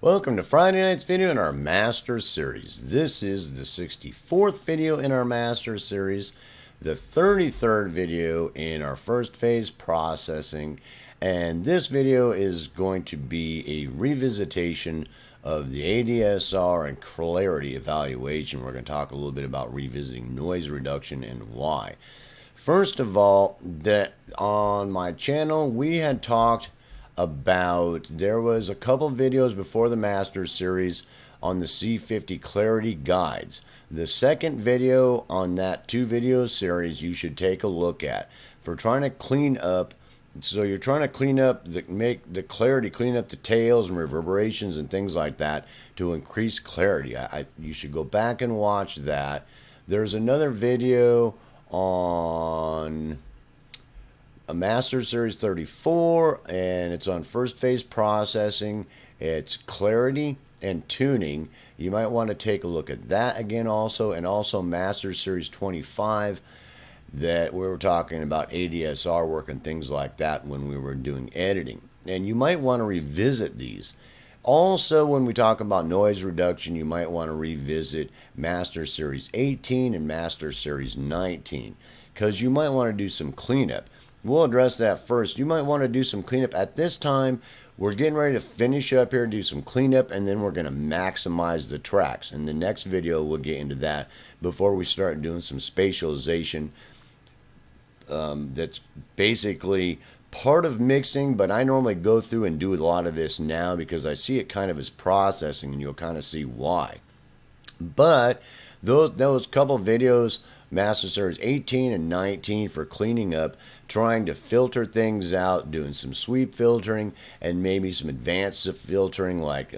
Welcome to Friday night's video in our Master Series. This is the 64th video in our Master Series, the 33rd video in our first phase processing, and this video is going to be a revisitation of the ADSR and clarity evaluation. We're going to talk a little bit about revisiting noise reduction and why. First of all, that on my channel we had talked about, there was a couple videos before the Master Series on the C50 Clarity Guides. The second video on that two-video series you should take a look at for trying to clean up. So you're trying to clean up, make the clarity, clean up the tails and reverberations and things like that to increase clarity. You should go back and watch that. There's another video on a Master Series 34, and it's on first phase processing. It's clarity and tuning. You might want to take a look at that again also, and also Master Series 25, that we were talking about ADSR work and things like that when we were doing editing. And you might want to revisit these. Also, when we talk about noise reduction, you might want to revisit Master Series 18 and Master Series 19, because you might want to do some cleanup. We'll address that first. You might want to do some cleanup. At this time, we're getting ready to finish up here, do some cleanup, and then we're going to maximize the tracks. In the next video, we'll get into that before we start doing some spatialization. That's basically part of mixing, but I normally go through and do a lot of this now because I see it kind of as processing, and you'll kind of see why. But those couple videos, Master Series 18 and 19, for cleaning up, trying to filter things out, doing some sweep filtering and maybe some advanced filtering like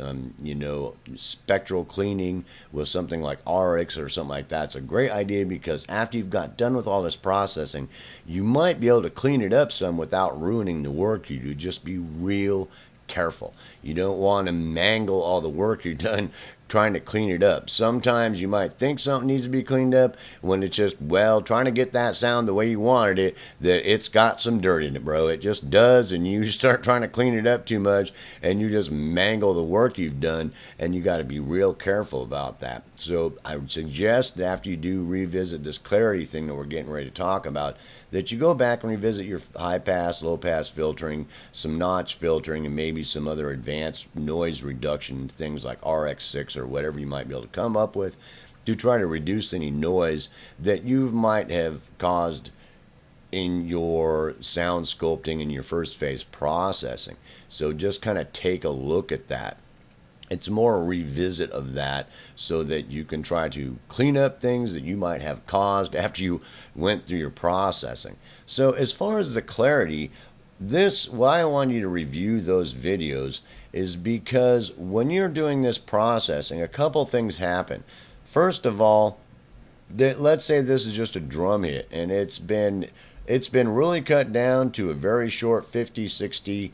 spectral cleaning with something like RX or something like that. It's a great idea because after you've got done with all this processing, you might be able to clean it up some without ruining the work you do. Just be real careful. You don't want to mangle all the work you've done trying to clean it up. Sometimes you might think something needs to be cleaned up when it's just, well, trying to get that sound the way you wanted it, that it's got some dirt in it, bro. It just does, and you start trying to clean it up too much, and you just mangle the work you've done, and you got to be real careful about that. So I would suggest that after you do revisit this clarity thing that we're getting ready to talk about, that you go back and revisit your high pass, low pass filtering, some notch filtering, and maybe some other advanced noise reduction things like RX6 or whatever you might be able to come up with to try to reduce any noise that you might have caused in your sound sculpting and your first phase processing. So just kind of take a look at that. It's more a revisit of that so that you can try to clean up things that you might have caused after you went through your processing. So as far as the clarity, why I want you to review those videos is because when you're doing this processing, a couple things happen. First of all, let's say this is just a drum hit and it's been really cut down to a very short 50, 60,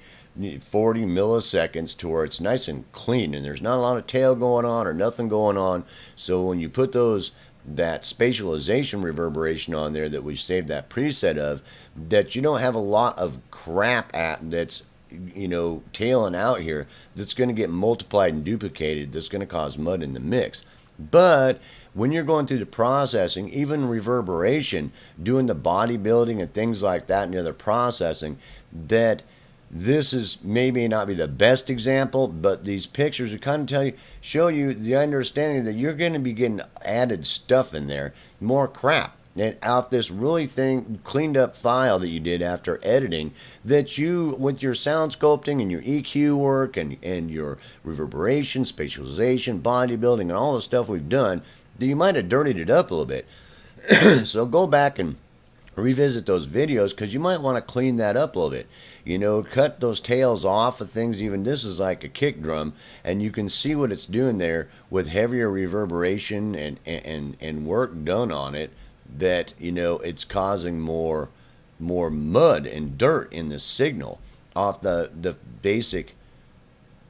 40 milliseconds to where it's nice and clean and there's not a lot of tail going on or nothing going on. So when you put that spatialization reverberation on there that we saved that preset of, that you don't have a lot of crap that's tailing out here that's going to get multiplied and duplicated, that's going to cause mud in the mix. But when you're going through the processing, even reverberation, doing the bodybuilding and things like that and the other processing, that this is maybe not be the best example, but these pictures will kind of show you the understanding that you're going to be getting added stuff in there, more crap. And out this really cleaned up file that you did after editing, that you, with your sound sculpting and your EQ work and your reverberation, spatialization, bodybuilding, and all the stuff we've done, that you might have dirtied it up a little bit. So go back and revisit those videos because you might want to clean that up a little bit. Cut those tails off of things. Even this is like a kick drum, and you can see what it's doing there with heavier reverberation and work done on it, that it's causing more mud and dirt in the signal off the basic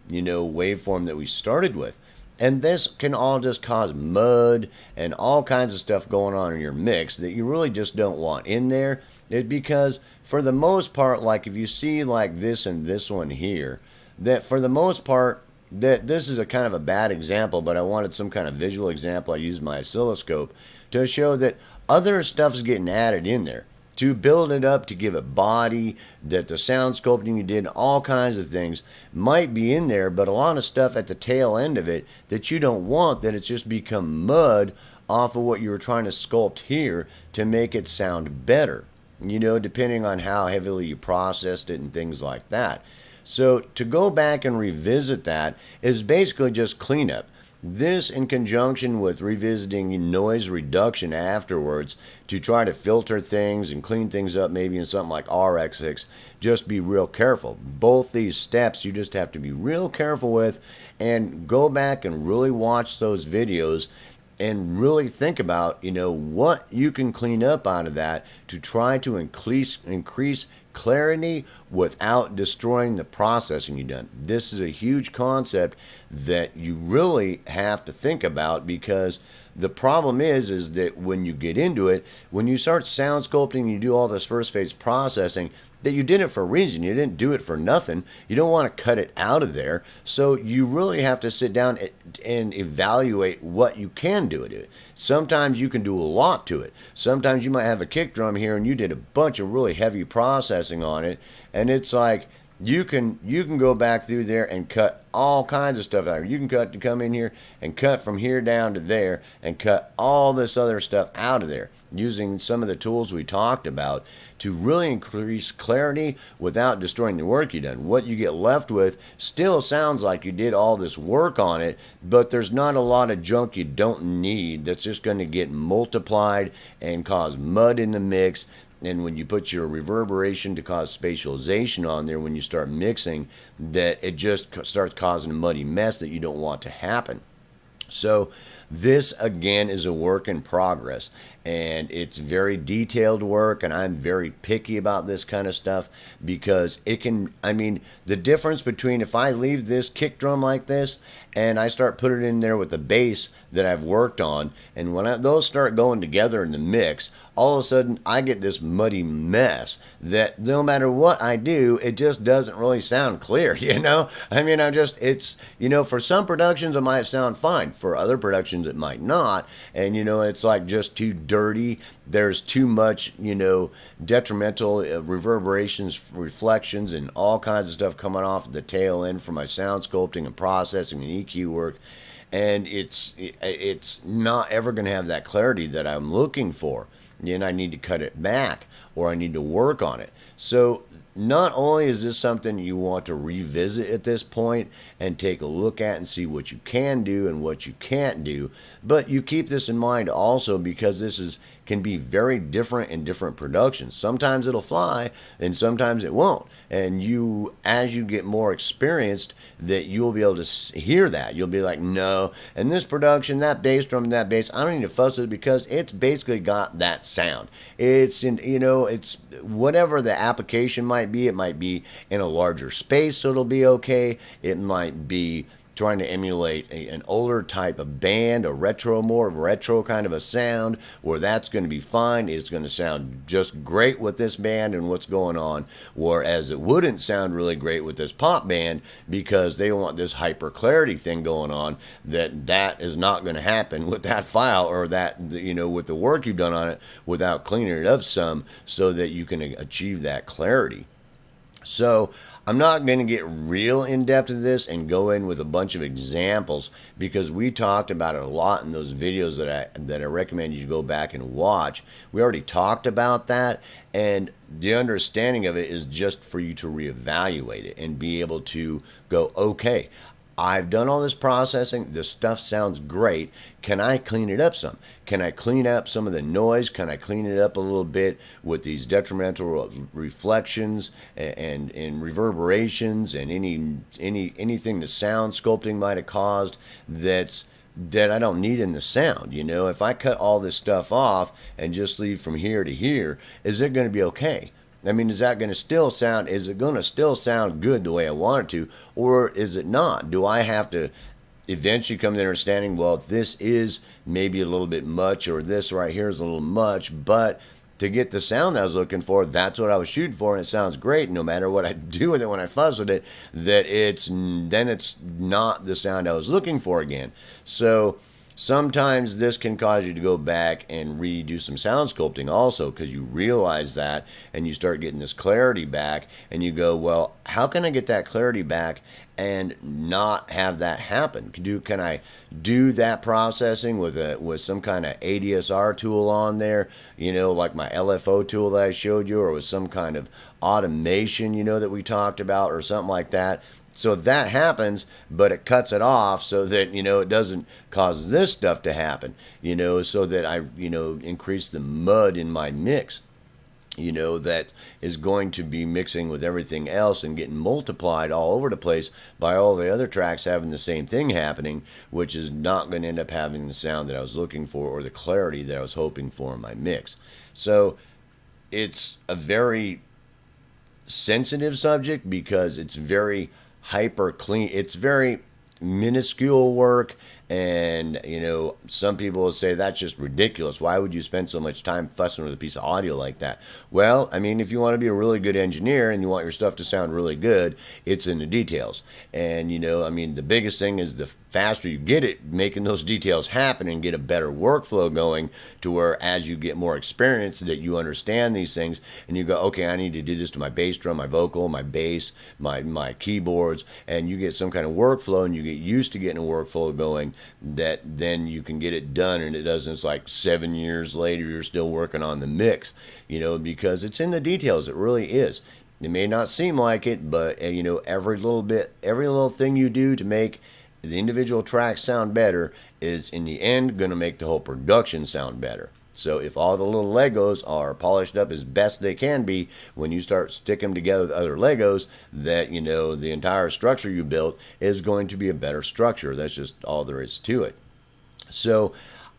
waveform that we started with. And this can all just cause mud and all kinds of stuff going on in your mix that you really just don't want in there. Because for the most part, like if you see like this and this one here, that for the most part, that this is a kind of a bad example, but I wanted some kind of visual example. I used my oscilloscope to show that other stuff's getting added in there to build it up, to give it body, that the sound sculpting you did, all kinds of things might be in there, but a lot of stuff at the tail end of it that you don't want, that it's just become mud off of what you were trying to sculpt here to make it sound better, you know, depending on how heavily you processed it and things like that. So to go back and revisit that is basically just cleanup. This in conjunction with revisiting noise reduction afterwards to try to filter things and clean things up, maybe in something like RX6. Just be real careful. Both these steps you just have to be real careful with, and go back and really watch those videos and really think about, you know, what you can clean up out of that to try to increase clarity without destroying the processing you've done. This is a huge concept that you really have to think about, because the problem is that when you get into it, when you start sound sculpting, you do all this first phase processing, that you did it for a reason. You didn't do it for nothing. You don't want to cut it out of there. So you really have to sit down and evaluate what you can do to it. Sometimes you can do a lot to it. Sometimes you might have a kick drum here and you did a bunch of really heavy processing on it, and it's like you can go back through there and cut all kinds of stuff out. You can come in here and cut from here down to there and cut all this other stuff out of there using some of the tools we talked about to really increase clarity without destroying the work you've done. What you get left with still sounds like you did all this work on it, but there's not a lot of junk you don't need that's just going to get multiplied and cause mud in the mix. And when you put your reverberation to cause spatialization on there, when you start mixing, that it just starts causing a muddy mess that you don't want to happen. So this again is a work in progress, and it's very detailed work, and I'm very picky about this kind of stuff because it can, I mean, the difference between if I leave this kick drum like this and I start putting it in there with the bass that I've worked on, and when those start going together in the mix, all of a sudden I get this muddy mess that no matter what I do, it just doesn't really sound clear, you know? I mean, it's, you know, for some productions it might sound fine. For other productions it might not. And, you know, it's like just too dirty. There's too much, you know, detrimental reverberations, reflections, and all kinds of stuff coming off at the tail end from my sound sculpting and processing and EQ work. And it's not ever going to have that clarity that I'm looking for. And I need to cut it back, or I need to work on it. So not only is this something you want to revisit at this point and take a look at and see what you can do and what you can't do, but you keep this in mind also because this can be very different in different productions. Sometimes it'll fly and sometimes it won't. And you, as you get more experienced, that you'll be able to hear that. You'll be like, no, in this production, that bass drum and that bass, I don't need to fuss with it because it's basically got that sound. It's in, you know, it's whatever the application might be. It might be in a larger space, so it'll be okay. It might be trying to emulate an older type of band, more retro kind of a sound, where that's going to be fine. It's going to sound just great with this band and what's going on, whereas it wouldn't sound really great with this pop band because they want this hyper clarity thing going on. That is not going to happen with that file, or that, you know, with the work you've done on it, without cleaning it up some so that you can achieve that clarity. So I'm not going to get real in depth into this and go in with a bunch of examples because we talked about it a lot in those videos that I recommend you go back and watch. We already talked about that, and the understanding of it is just for you to reevaluate it and be able to go, okay, I've done all this processing. This stuff sounds great. Can I clean it up some? Can I clean up some of the noise? Can I clean it up a little bit with these detrimental reflections and reverberations and anything the sound sculpting might have caused that I don't need in the sound? You know, if I cut all this stuff off and just leave from here to here, is it going to be okay? I mean, is it going to still sound good the way I want it to, or is it not? Do I have to eventually come to the understanding, well, this is maybe a little bit much, or this right here is a little much, but to get the sound I was looking for. That's what I was shooting for, and it sounds great. No matter what I do with it when I fuzz with it, that it's not the sound I was looking for again. So sometimes this can cause you to go back and redo some sound sculpting also, because you realize that and you start getting this clarity back, and you go, well, how can I get that clarity back and not have that happen? Can I do that processing with some kind of ADSR tool on there, like my LFO tool that I showed you, or with some kind of automation, that we talked about, or something like that? So that happens, but it cuts it off so that, it doesn't cause this stuff to happen, so that I, increase the mud in my mix, that is going to be mixing with everything else and getting multiplied all over the place by all the other tracks having the same thing happening, which is not going to end up having the sound that I was looking for or the clarity that I was hoping for in my mix. So it's a very sensitive subject because it's very hyper clean. It's very minuscule work, and some people will say that's just ridiculous. Why would you spend so much time fussing with a piece of audio like that? Well, I mean, if you want to be a really good engineer and you want your stuff to sound really good, it's in the details. And I mean, the biggest thing is the faster you get it, making those details happen and get a better workflow going, to where as you get more experience that you understand these things and you go, okay, I need to do this to my bass drum, my vocal, my bass, my keyboards, and you get some kind of workflow and you get used to getting a workflow going, that then you can get it done, and it doesn't, it's like 7 years later you're still working on the mix, because it's in the details. It really is. It may not seem like it, but every little thing you do to make the individual tracks sound better is in the end going to make the whole production sound better. So if all the little Legos are polished up as best they can be, when you start sticking them together with other Legos, that, the entire structure you built is going to be a better structure. That's just all there is to it. So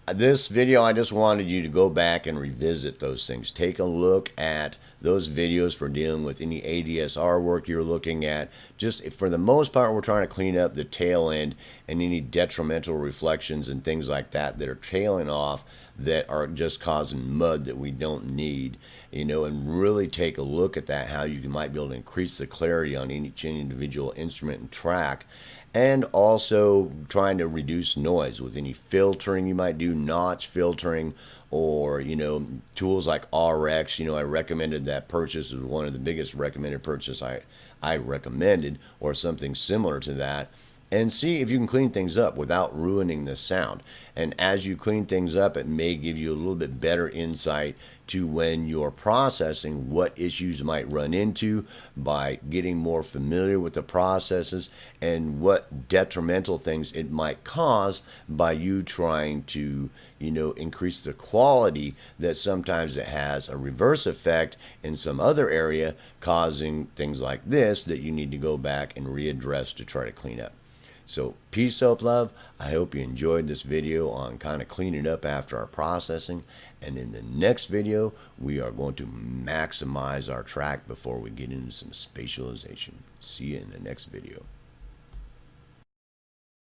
this video, I just wanted you to go back and revisit those things. Take a look at those videos for dealing with any ADSR work you're looking at. Just for the most part, we're trying to clean up the tail end and any detrimental reflections and things like that that are tailing off, that are just causing mud that we don't need, and really take a look at that, how you might be able to increase the clarity on each individual instrument and track. And also trying to reduce noise with any filtering you might do, notch filtering, or tools like RX. I recommended that purchase. It was one of the biggest recommended purchase I recommended, or something similar to that. And see if you can clean things up without ruining the sound. And as you clean things up, it may give you a little bit better insight to when you're processing, what issues you might run into by getting more familiar with the processes, and what detrimental things it might cause by you trying to, increase the quality, that sometimes it has a reverse effect in some other area, causing things like this that you need to go back and readdress to try to clean up. So peace, hope, love. I hope you enjoyed this video on kind of cleaning up after our processing. And in the next video, we are going to maximize our track before we get into some spatialization. See you in the next video.